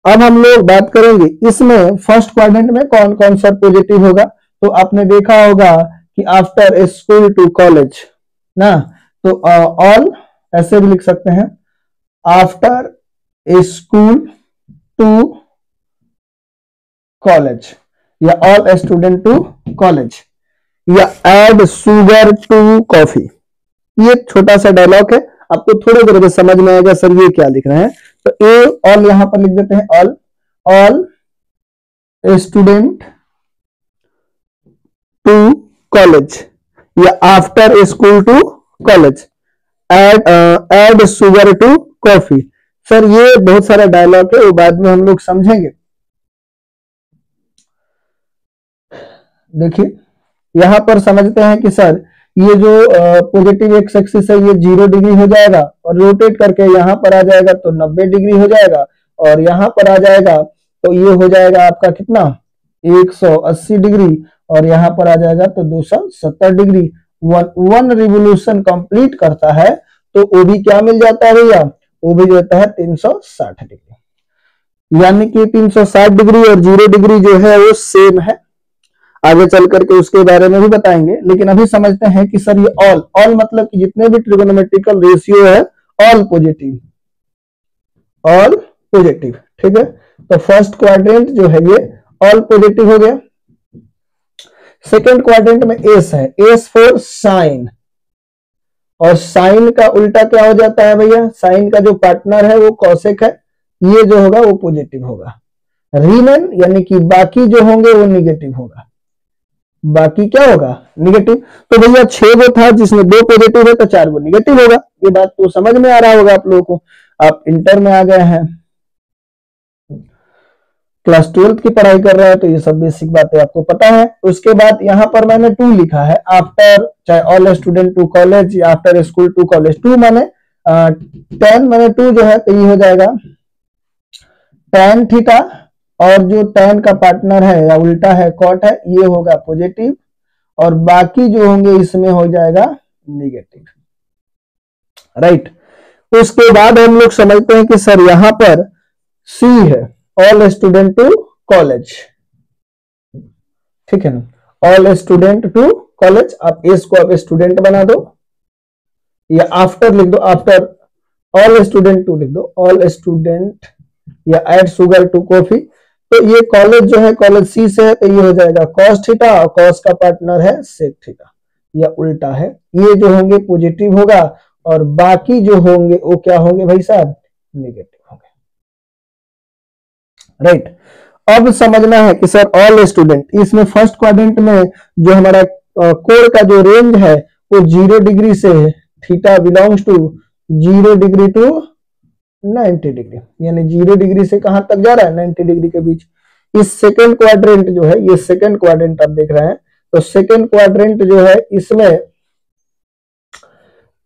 [SPEAKER 1] अब हम लोग बात करेंगे इसमें फर्स्ट क्वाड्रेंट में कौन कौन सा पॉजिटिव होगा। तो आपने देखा होगा कि आफ्टर स्कूल टू कॉलेज ना, तो ऑल ऐसे भी लिख सकते हैं, आफ्टर स्कूल टू कॉलेज, या ऑल स्टूडेंट टू कॉलेज, या एड शुगर टू कॉफी। ये छोटा सा डायलॉग है, आपको थोड़ी देर में समझ में आएगा सर ये क्या लिख रहे हैं। तो ए ऑल यहां पर लिख देते हैं, ऑल स्टूडेंट टू कॉलेज, या after school to college, add sugar to coffee. Sir ये बहुत सारा डायलॉग है, वो बाद में हम लोग समझेंगे। देखिए यहां पर समझते हैं कि सर ये जो पॉजिटिव एक्स एक्सिस है ये 0 डिग्री हो जाएगा, और रोटेट करके यहां पर आ जाएगा तो 90 डिग्री हो जाएगा, और यहां पर आ जाएगा तो ये हो जाएगा आपका कितना 180 डिग्री, और यहां पर आ जाएगा तो 270 डिग्री। वन रिवोल्यूशन कंप्लीट करता है तो वो भी क्या मिल जाता है भैया, वो भी देता है 360 डिग्री। यानी कि 360 डिग्री और 0 डिग्री जो है वो सेम है। आगे चल करके उसके बारे में भी बताएंगे, लेकिन अभी समझते हैं कि सर ये ऑल मतलब कि जितने भी ट्रिगोनोमेट्रिकल रेशियो है ऑल पॉजिटिव, ऑल पॉजिटिव। ठीक है, तो फर्स्ट क्वाड्रेंट जो है ये ऑल पॉजिटिव हो गया। सेकेंड क्वाड्रेंट में एस है, एस फॉर साइन, और साइन का उल्टा क्या हो जाता है भैया, साइन का जो पार्टनर है वो कॉसेक है, ये जो होगा वो पॉजिटिव होगा। रीमेन यानी कि बाकी जो होंगे वो निगेटिव होगा, बाकी क्या होगा निगेटिव। तो भैया 6 गो था जिसमें 2 पॉजिटिव है तो 4 गो निगेटिव होगा। ये बात तो समझ में आ रहा होगा आप लोगों को, आप इंटर में आ गए हैं, क्लास 12th की पढ़ाई कर रहे हैं तो ये सब बेसिक बातें आपको पता है। उसके बाद यहाँ पर मैंने 2 लिखा है, आफ्टर चाहे ऑल स्टूडेंट टू कॉलेज या आफ्टर स्कूल टू कॉलेज। 2 माने 10 माने 2 जो है तो ये हो जाएगा tan थीटा, और जो tan का पार्टनर है या उल्टा है कॉट है ये होगा पॉजिटिव, और बाकी जो होंगे इसमें हो जाएगा निगेटिव। राइट, उसके बाद हम लोग समझते हैं कि सर यहां पर सी है, ऑल स्टूडेंट टू कॉलेज। ठीक है ना, ऑल स्टूडेंट टू कॉलेज, आप एस को आप स्टूडेंट बना दो, या आफ्टर लिख दो, आफ्टर ऑल स्टूडेंट टू लिख दो, ऑल स्टूडेंट, या एड शुगर टू कॉफी। तो ये कॉलेज जो है कॉलेज सी से है तो ये हो जाएगा कॉस थीटा, और कॉस का पार्टनर है सेक थीटा, या उल्टा है। ये जो होंगे पॉजिटिव होगा, और बाकी जो होंगे वो क्या होंगे भाई साहब, निगेटिव होंगे। राइट, अब समझना है कि सर ऑल स्टूडेंट, इसमें फर्स्ट क्वाड्रेंट में जो हमारा कोण का जो रेंज है वो 0 डिग्री से, theta belongs to 0 degree to 90 degree, यानी 0 डिग्री से कहां तक जा रहा है, 90 डिग्री के बीच। इस सेकेंड क्वाड्रेंट जो है, ये सेकेंड क्वाड्रेंट आप देख रहे हैं, तो सेकेंड क्वाड्रेंट जो है इसमें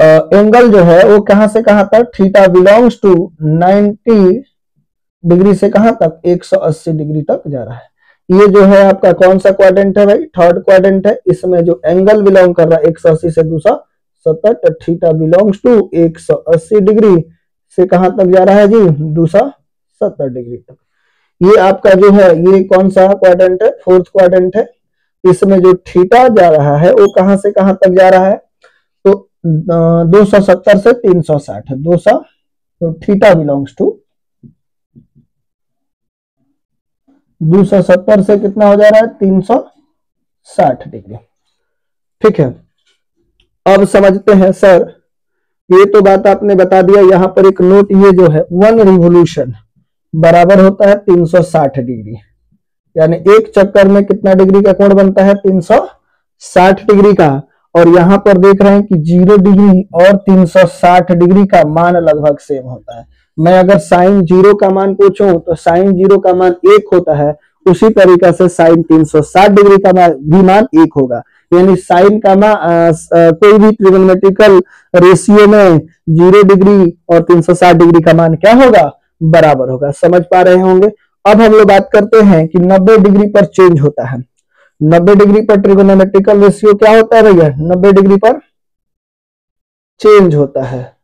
[SPEAKER 1] एंगल जो है वो कहां से कहां तक, थीटा बिलोंग्स टू 90 डिग्री से कहां तक, 180 डिग्री तक जा रहा है। ये जो है आपका कौन सा क्वाड्रेंट है भाई, थर्ड क्वाड्रेंट है। इसमें जो एंगल बिलोंग कर रहा है 180 से 270, थीटा बिलोंग्स टू 180 डिग्री से कहां तक जा रहा है जी, 270 डिग्री तक। ये आपका जो है ये कौन सा क्वाड्रेंट है, फोर्थ क्वाड्रेंट है। इसमें जो थीटा जा रहा है वो कहां से कहां तक जा रहा है, तो 270 से 360, 200, तो थीटा बिलोंग्स टू 270 से कितना हो जा रहा है, 360 डिग्री। ठीक है, अब समझते हैं सर, ये तो बात आपने बता दिया। यहां पर एक नोट, ये जो है 1 रिवोल्यूशन बराबर होता है 360 डिग्री, यानी एक चक्कर में कितना डिग्री का कोण बनता है, 360 डिग्री का। और यहां पर देख रहे हैं कि 0 डिग्री और 360 डिग्री का मान लगभग सेम होता है। मैं अगर साइन 0 का मान पूछूं तो साइन 0 का मान 1 होता है, उसी तरीका से साइन 360 डिग्री का भी मान 1 होगा। यानी साइन का मान कोई भी ट्रिगोनोमेट्रिकल रेशियो में 0 डिग्री और 360 डिग्री का मान क्या होगा, बराबर होगा। समझ पा रहे होंगे। अब हम लोग बात करते हैं कि 90 डिग्री पर चेंज होता है। 90 डिग्री पर ट्रिगोनोमेट्रिकल रेशियो क्या होता है भैया, 90 डिग्री पर चेंज होता है,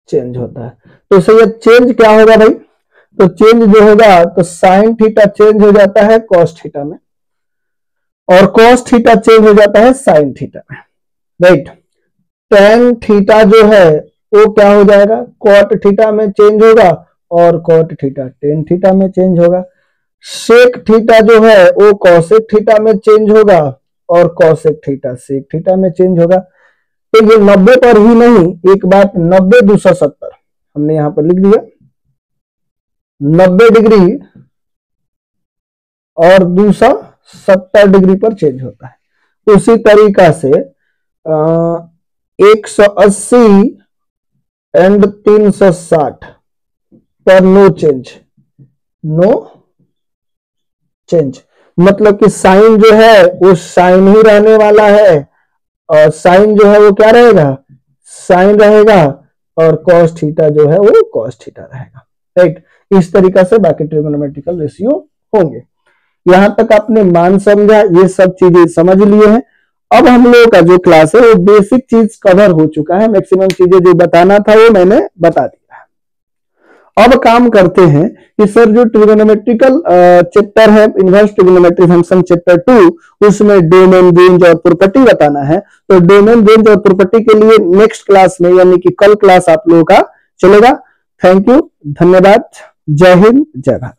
[SPEAKER 1] चेंज होता है। तो सही, चेंज क्या होगा भाई, तो चेंज जो होगा तो साइन थीटा चेंज हो जाता है कॉस थीटा में, और कॉस थीटा चेंज हो जाता है साइन थीटा में, राइट। टेन थीटा जो है वो क्या हो जाएगा, कॉट थीटा में चेंज होगा, और कॉट थीटा टेन थीटा में चेंज होगा। सेक थीटा जो है वो कॉसेक थीटा में चेंज होगा, और कॉसेक थीटा सेक थीटा में चेंज होगा। तो ये 90 पर ही नहीं, एक बात 90 270 हमने यहां पर लिख दिया, 90 डिग्री और 270 डिग्री पर चेंज होता है। उसी तरीका से 180 एंड 360 पर नो चेंज, नो चेंज, मतलब कि साइन जो है वो साइन ही रहने वाला है, और साइन जो है वो क्या रहेगा, साइन रहेगा, और कॉस थीटा जो है वो कॉस थीटा रहेगा, राइट। इस तरीका से बाकी ट्रिगोनोमेट्रिकल रेशियो होंगे। यहां तक आपने मान समझा, ये सब चीजें समझ लिए हैं। अब हम लोगों का जो क्लास है वो बेसिक चीज कवर हो चुका है, मैक्सिमम चीजें जो बताना था वो मैंने बता दिया है। अब काम करते हैं कि सर जो ट्रिगोनोमेट्रिकल चैप्टर है, इनवर्स ट्रिगोनोमेट्री फंक्शन चैप्टर 2, उसमें डोमेन, रेंज और प्रॉपर्टी बताना है। तो डोमेन, रेंज और प्रॉपर्टी के लिए नेक्स्ट क्लास में, यानी कि कल क्लास आप लोगों का चलेगा। थैंक यू, धन्यवाद, जय हिंद, जय भारत।